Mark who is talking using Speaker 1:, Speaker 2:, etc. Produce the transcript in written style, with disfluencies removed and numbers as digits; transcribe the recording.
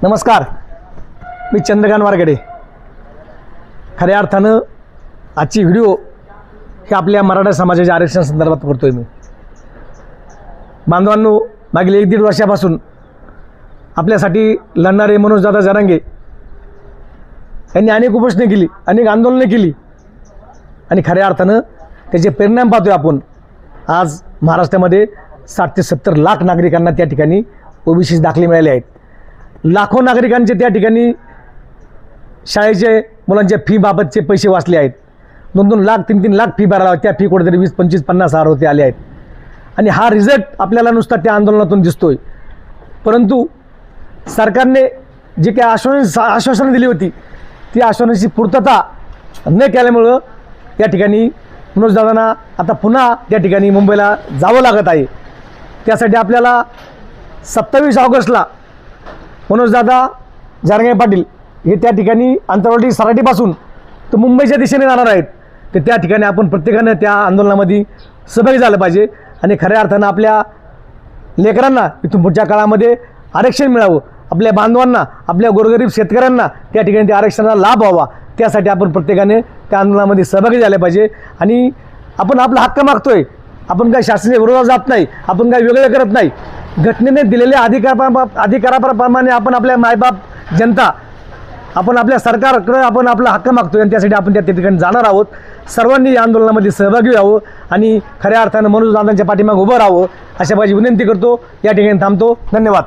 Speaker 1: नमस्कार, मी चंद्रकांत वारगडे। खऱ्या अर्थानं आजची व्हिडिओ हे आपल्या मराठा समाजाच्या आरक्षण संदर्भात करतोय मी। बांधवांनो, मागील 1-1.5 वर्षापासून आपल्यासाठी लढणारे मनोजदादा जरांगे यांनी अनेक उपोषणे केली, अनेक आंदोलने केली आणि खऱ्या अर्थानं त्याचे परिणाम पाहतोय आपण। आज महाराष्ट्रामध्ये 60 ते 70 लाख नागरिकांना त्या ठिकाणी ओबीसी दाखले मिळाले आहेत। लाखो नागरिकांचे त्या ठिकाणी शाळेचे मुलांच्या फी बाबतचे पैसे वाचले आहेत। 2-2 लाख 3-3 लाख फी भरायला, त्या फी कुठेतरी 20-25-50 हजार होते आले आहेत आणि हा रिझल्ट आपल्याला नुसता त्या आंदोलनातून दिसतोय। परंतु सरकारने जे काही आश्वासनं दिली होती ती आश्वासनाची पूर्तता न केल्यामुळं या ठिकाणी मनोजदादांना आता पुन्हा त्या ठिकाणी मुंबईला जावं लागत आहे। त्यासाठी आपल्याला 27 ऑगस्टला मनोजदादा जरांगे पाटील हे त्या ठिकाणी आंतरराष्ट्रीय सराटीपासून तर मुंबईच्या दिशेने जाणार आहेत। तर त्या ठिकाणी आपण प्रत्येकानं त्या आंदोलनामध्ये सहभागी झालं पाहिजे आणि खऱ्या अर्थानं आपल्या लेकरांना इथून पुढच्या काळामध्ये आरक्षण मिळावं, आपल्या बांधवांना, आपल्या गोरगरीब शेतकऱ्यांना त्या ठिकाणी त्या आरक्षणाला लाभ व्हावा, त्यासाठी आपण प्रत्येकाने त्या आंदोलनामध्ये सहभागी झाले पाहिजे। आणि आपण आपला हक्क मागतोय, आपण काही शासनाच्या विरोधात जात नाही, आपण काही वेगळं करत नाही। घटनेने दिलेल्या अधिकाराप्रमाणे आपण आपल्या मायबाप जनता, आपण आपल्या सरकारकडे आपण आपला हक्क मागतोय आणि त्यासाठी आपण त्या ठिकाणी जाणार आहोत। सर्वांनी या आंदोलनामध्ये सहभागी व्हावं आणि खऱ्या अर्थानं मनोजदादांच्या पाठीमागे उभं राहावं अशा माझी विनंती करतो। या ठिकाणी थांबतो। धन्यवाद।